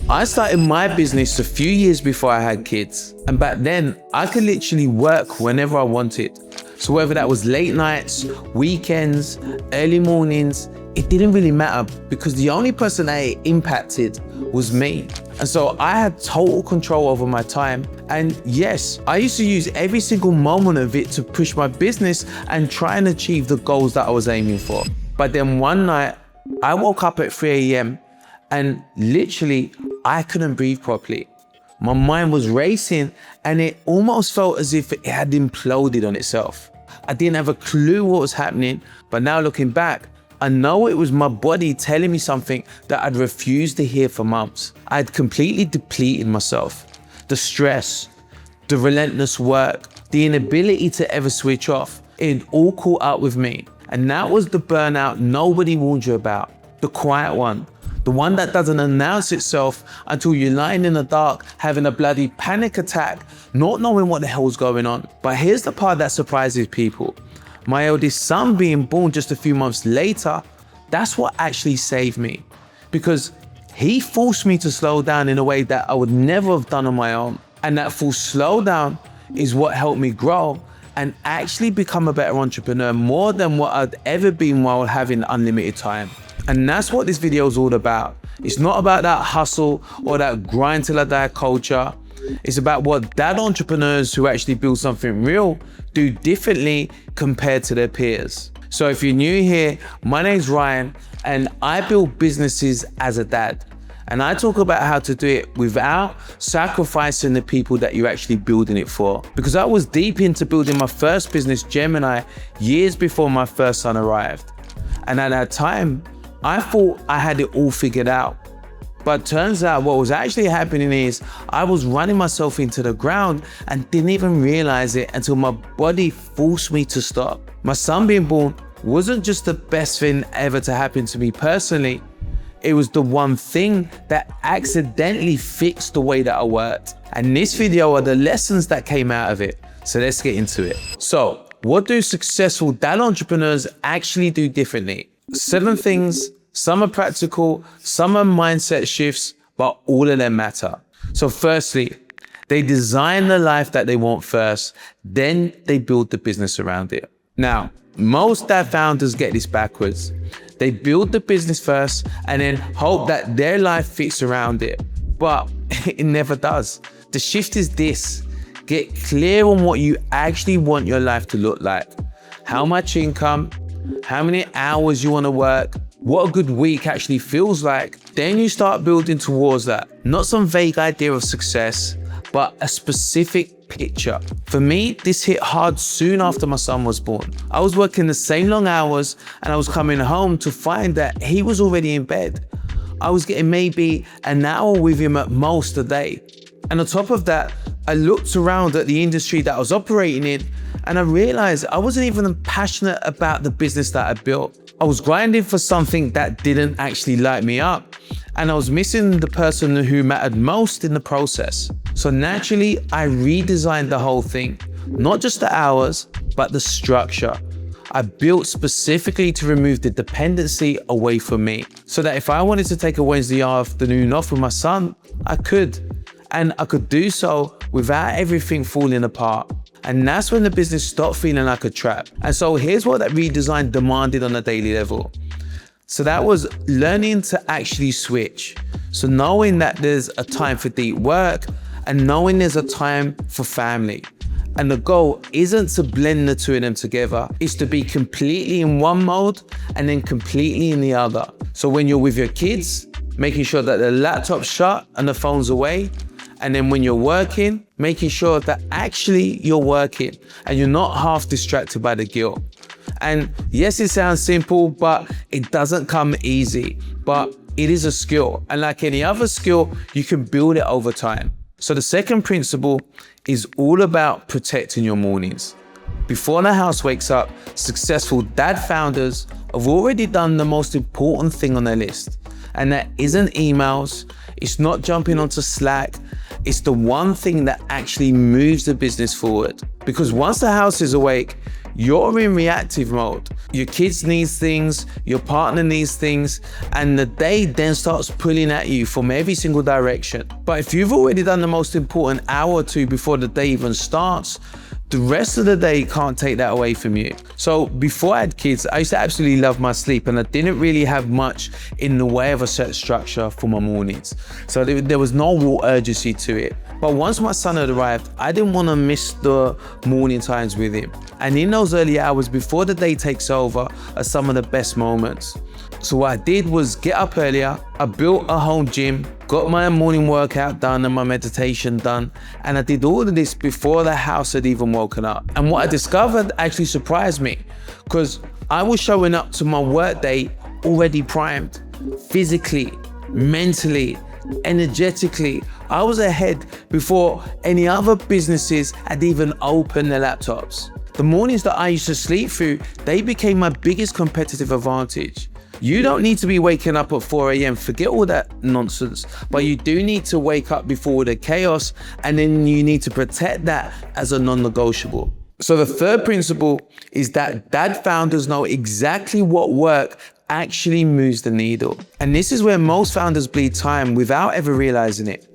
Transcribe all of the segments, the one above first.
I started my business a few years before I had kids. And back then, I could literally work whenever I wanted. So whether that was late nights, weekends, early mornings, it didn't really matter because the only person that it impacted was me. And so I had total control over my time. And yes, I used to use every single moment of it to push my business and try and achieve the goals that I was aiming for. But then one night, I woke up at 3 a.m. and literally, I couldn't breathe properly. My mind was racing and it almost felt as if it had imploded on itself. I didn't have a clue what was happening, but now looking back, I know it was my body telling me something that I'd refused to hear for months. I had completely depleted myself. The stress, the relentless work, the inability to ever switch off, it had all caught up with me. And that was the burnout nobody warned you about, the quiet one. The one that doesn't announce itself until you're lying in the dark, having a bloody panic attack, not knowing what the hell's going on. But here's the part that surprises people. My eldest son being born just a few months later, that's what actually saved me. Because he forced me to slow down in a way that I would never have done on my own. And that full slowdown is what helped me grow and actually become a better entrepreneur more than what I'd ever been while having unlimited time. And that's what this video is all about. It's not about that hustle or that grind till I die culture. It's about what dad entrepreneurs who actually build something real do differently compared to their peers. So if you're new here, my name's Ryan and I build businesses as a dad. And I talk about how to do it without sacrificing the people that you're actually building it for. Because I was deep into building my first business, Gemini, years before my first son arrived. And at that time, I thought I had it all figured out. But turns out what was actually happening is I was running myself into the ground and didn't even realize it until my body forced me to stop. My son being born wasn't just the best thing ever to happen to me personally. It was the one thing that accidentally fixed the way that I worked. And this video are the lessons that came out of it. So let's get into it. So what do successful dad entrepreneurs actually do differently? 7 things. Some are practical, some are mindset shifts, but all of them matter. So firstly, they design the life that they want first, then they build the business around it. Now, most dad founders get this backwards. They build the business first and then hope that their life fits around it, but it never does. The shift is this: get clear on what you actually want your life to look like. How much income, how many hours you want to work, what a good week actually feels like. Then you start building towards that. Not some vague idea of success, but a specific picture. For me, this hit hard soon after my son was born. I was working the same long hours and I was coming home to find that he was already in bed. I was getting maybe an hour with him at most a day. And on top of that, I looked around at the industry that I was operating in and I realized I wasn't even passionate about the business that I built. I was grinding for something that didn't actually light me up, and I was missing the person who mattered most in the process. So naturally, I redesigned the whole thing, not just the hours, but the structure. I built specifically to remove the dependency away from me, so that if I wanted to take a Wednesday afternoon off with my son, I could. And I could do so without everything falling apart. And that's when the business stopped feeling like a trap. And so here's what that redesign demanded on a daily level. So that was learning to actually switch. So knowing that there's a time for deep work and knowing there's a time for family. And the goal isn't to blend the two of them together. It's to be completely in one mode and then completely in the other. So when you're with your kids, making sure that the laptop's shut and the phone's away. And then when you're working, making sure that actually you're working and you're not half distracted by the guilt. And yes, it sounds simple, but it doesn't come easy, but it is a skill. And like any other skill, you can build it over time. So the second principle is all about protecting your mornings. Before the house wakes up, successful dad founders have already done the most important thing on their list. And that isn't emails, it's not jumping onto Slack, it's the one thing that actually moves the business forward. Because once the house is awake, you're in reactive mode. Your kids need things, your partner needs things, and the day then starts pulling at you from every single direction. But if you've already done the most important hour or two before the day even starts, the rest of the day can't take that away from you. So before I had kids, I used to absolutely love my sleep, and I didn't really have much in the way of a set structure for my mornings. So there was no real urgency to it. But once my son had arrived, I didn't want to miss the morning times with him. And in those early hours before the day takes over are some of the best moments. So what I did was get up earlier, I built a home gym, got my morning workout done and my meditation done, and I did all of this before the house had even woken up. And what I discovered actually surprised me, because I was showing up to my work day already primed, physically, mentally, energetically. I was ahead before any other businesses had even opened their laptops. The mornings that I used to sleep through, they became my biggest competitive advantage. You don't need to be waking up at 4 a.m. Forget all that nonsense, but you do need to wake up before the chaos, and then you need to protect that as a non-negotiable. So the third principle is that dad founders know exactly what work actually moves the needle. And this is where most founders bleed time without ever realizing it.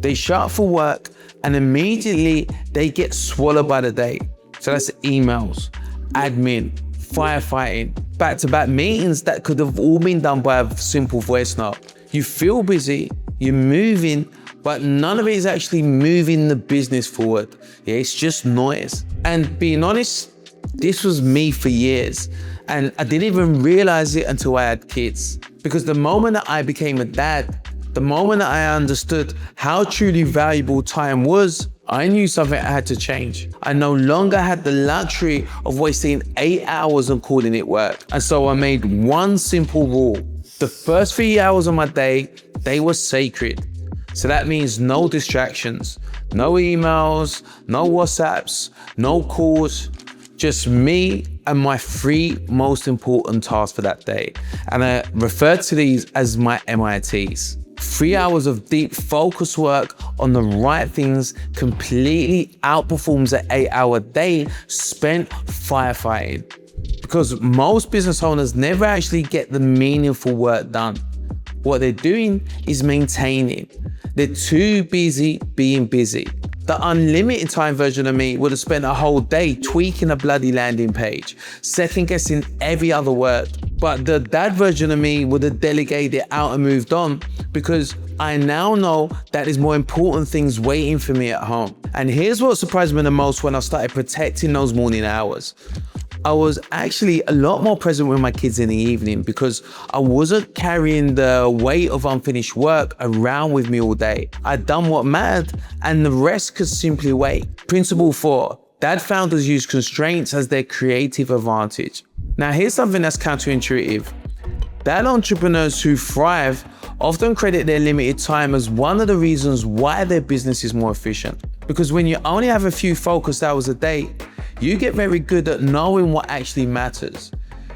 They show up for work and immediately they get swallowed by the day. So that's emails, admin, firefighting, back-to-back meetings that could have all been done by a simple voice note. You feel busy, you're moving, but none of it is actually moving the business forward. Yeah, it's just noise. And being honest, this was me for years. And I didn't even realize it until I had kids. Because the moment that I became a dad, the moment that I understood how truly valuable time was, I knew something had to change. I no longer had the luxury of wasting 8 hours on calling it work. And so I made one simple rule. The first 3 hours of my day, they were sacred. So that means no distractions, no emails, no WhatsApps, no calls, just me and my 3 most important tasks for that day. And I refer to these as my MITs. 3 hours of deep focus work on the right things completely outperforms an 8-hour day spent firefighting. Because most business owners never actually get the meaningful work done. What they're doing is maintaining. They're too busy being busy. The unlimited time version of me would have spent a whole day tweaking a bloody landing page, second guessing every other word. But the dad version of me would have delegated it out and moved on, because I now know that there's more important things waiting for me at home. And here's what surprised me the most when I started protecting those morning hours. I was actually a lot more present with my kids in the evening because I wasn't carrying the weight of unfinished work around with me all day. I'd done what mattered and the rest could simply wait. Principle 4, dad founders use constraints as their creative advantage. Now here's something that's counterintuitive. Dad entrepreneurs who thrive often credit their limited time as one of the reasons why their business is more efficient. Because when you only have a few focused hours a day, you get very good at knowing what actually matters.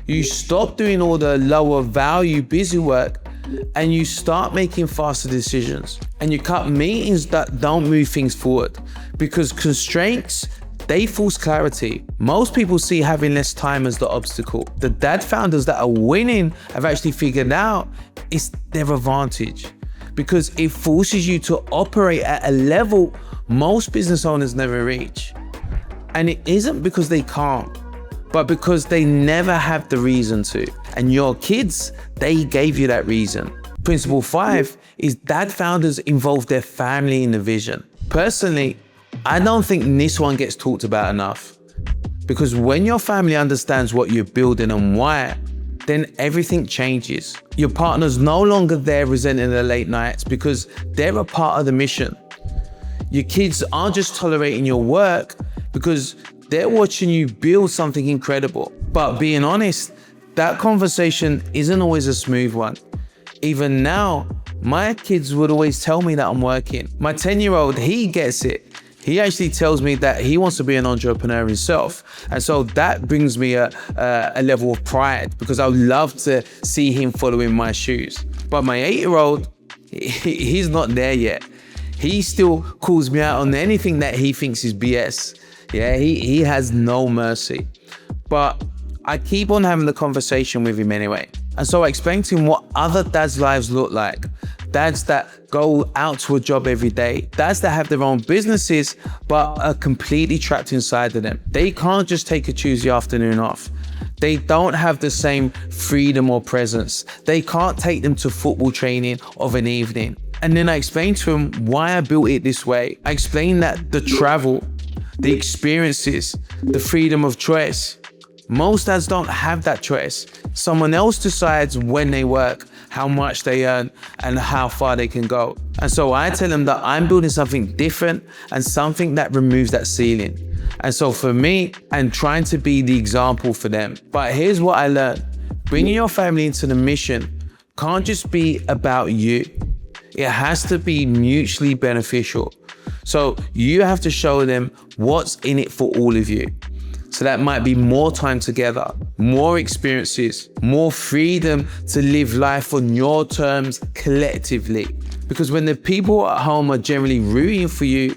You stop doing all the lower value busy work and you start making faster decisions. And you cut meetings that don't move things forward, because constraints, they force clarity. Most people see having less time as the obstacle. The dad founders that are winning have actually figured out it's their advantage, because it forces you to operate at a level most business owners never reach. And it isn't because they can't, but because they never have the reason to. And your kids, they gave you that reason. Principle 5 is dad founders involve their family in the vision. Personally, I don't think this one gets talked about enough, because when your family understands what you're building and why, then everything changes. Your partner's no longer there resenting the late nights because they're a part of the mission. Your kids aren't just tolerating your work because they're watching you build something incredible. But being honest, that conversation isn't always a smooth one. Even now, my kids would always tell me that I'm working. My 10-year-old, he gets it. He actually tells me that he wants to be an entrepreneur himself. And so that brings me a level of pride, because I would love to see him following my shoes. But my 8-year-old, he's not there yet. He still calls me out on anything that he thinks is BS. Yeah, he has no mercy. but I keep on having the conversation with him anyway. And so I explained to him what other dads' lives look like. Dads that go out to a job every day. Dads that have their own businesses, but are completely trapped inside of them. They can't just take a Tuesday afternoon off. They don't have the same freedom or presence. They can't take them to football training of an evening. And then I explained to him why I built it this way. I explained that the travel, the experiences, the freedom of choice. Most dads don't have that choice. Someone else decides when they work, how much they earn, and how far they can go. And so I tell them that I'm building something different and something that removes that ceiling. And so for me, I'm trying to be the example for them. But here's what I learned. Bringing your family into the mission can't just be about you. It has to be mutually beneficial. So you have to show them what's in it for all of you. So that might be more time together, more experiences, more freedom to live life on your terms collectively. Because when the people at home are generally rooting for you,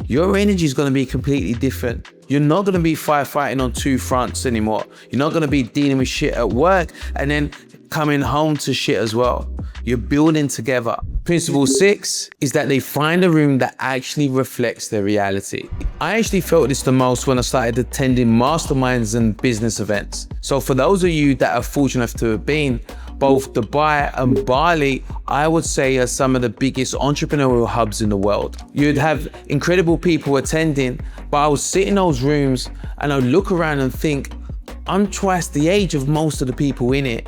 your energy is going to be completely different. You're not going to be firefighting on two fronts anymore. You're not going to be dealing with shit at work and then coming home to shit as well. You're building together. Principle 6 is that they find a room that actually reflects their reality. I actually felt this the most when I started attending masterminds and business events. So for those of you that are fortunate enough to have been, both Dubai and Bali, I would say, are some of the biggest entrepreneurial hubs in the world. You'd have incredible people attending, but I would sit in those rooms and I'd look around and think, I'm twice the age of most of the people in it.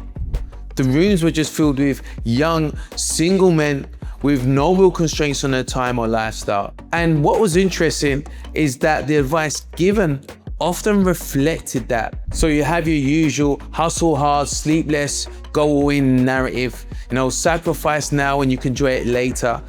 The rooms were just filled with young, single men with no real constraints on their time or lifestyle. And what was interesting is that the advice given often reflected that. So you have your usual hustle hard, sleep less, go all in narrative, sacrifice now and you can enjoy it later.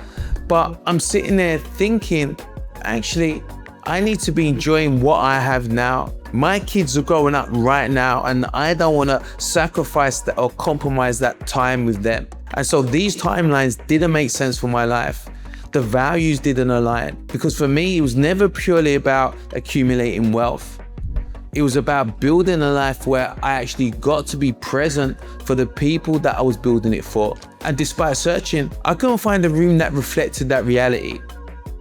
But I'm sitting there thinking, actually, I need to be enjoying what I have now. My kids are growing up right now and I don't want to sacrifice that or compromise that time with them. And so these timelines didn't make sense for my life. The values didn't align, because for me, it was never purely about accumulating wealth. It was about building a life where I actually got to be present for the people that I was building it for. And despite searching, I couldn't find a room that reflected that reality.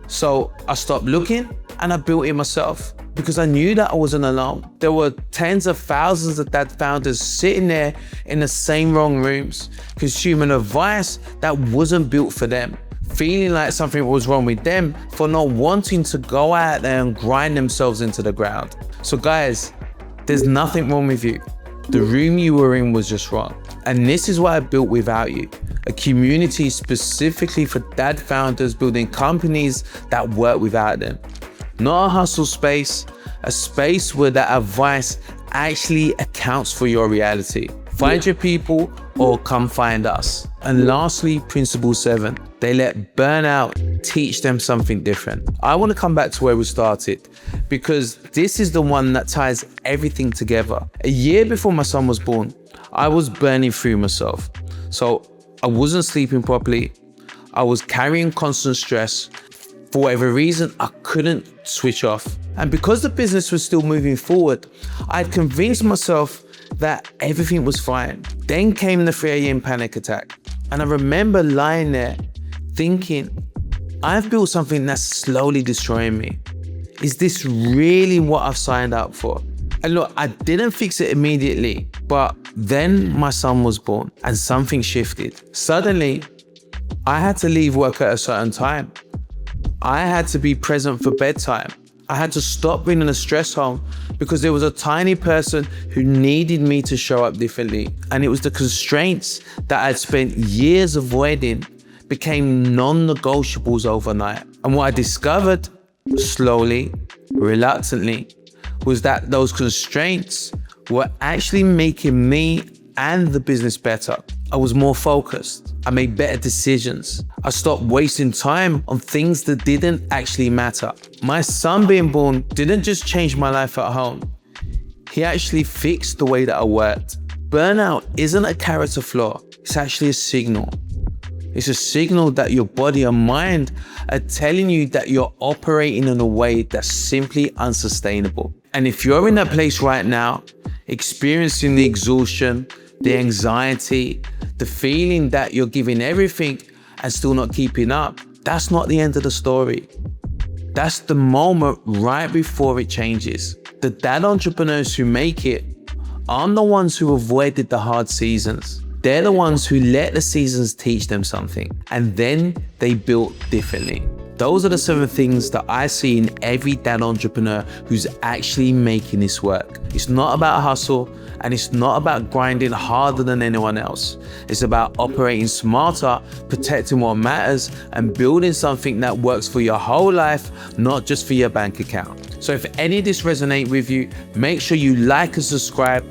So I stopped looking and I built it myself, because I knew that I wasn't alone. There were tens of thousands of dad founders sitting there in the same wrong rooms, consuming advice that wasn't built for them, feeling like something was wrong with them for not wanting to go out there and grind themselves into the ground. So guys, there's nothing wrong with you. The room you were in was just wrong. And this is what I built without you. A community specifically for dad founders building companies that work without them. Not a hustle space, a space where that advice actually accounts for your reality. Find your people or come find us. And lastly, principle 7, they let burnout teach them something different. I want to come back to where we started, because this is the one that ties everything together. A year before my son was born, I was burning through myself. So I wasn't sleeping properly. I was carrying constant stress. For whatever reason, I couldn't switch off. And because the business was still moving forward, I'd convinced myself that everything was fine. Then came the 3 a.m. panic attack. And I remember lying there thinking, I've built something that's slowly destroying me. Is this really what I've signed up for? And look, I didn't fix it immediately, but then my son was born and something shifted. Suddenly, I had to leave work at a certain time. I had to be present for bedtime. I had to stop bringing the stress home because there was a tiny person who needed me to show up differently. And it was the constraints that I'd spent years avoiding became non-negotiables overnight. And what I discovered slowly, reluctantly, was that those constraints were actually making me and the business better. I was more focused. I made better decisions. I stopped wasting time on things that didn't actually matter. My son being born didn't just change my life at home. He actually fixed the way that I worked. Burnout isn't a character flaw. It's actually a signal. It's a signal that your body and mind are telling you that you're operating in a way that's simply unsustainable. And if you're in that place right now, experiencing the exhaustion, the anxiety, the feeling that you're giving everything and still not keeping up, that's not the end of the story. That's the moment right before it changes. The dad entrepreneurs who make it aren't the ones who avoided the hard seasons. They're the ones who let the seasons teach them something, and then they built differently. Those are the 7 things that I see in every dad entrepreneur who's actually making this work. It's not about hustle, and it's not about grinding harder than anyone else. It's about operating smarter, protecting what matters, and building something that works for your whole life, not just for your bank account. So if any of this resonates with you, make sure you like and subscribe.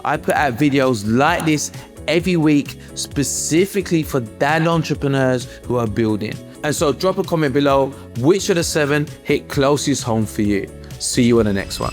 I put out videos like this every week, specifically for dad entrepreneurs who are building. And so drop a comment below which of the 7 hit closest home for you. See you on the next one.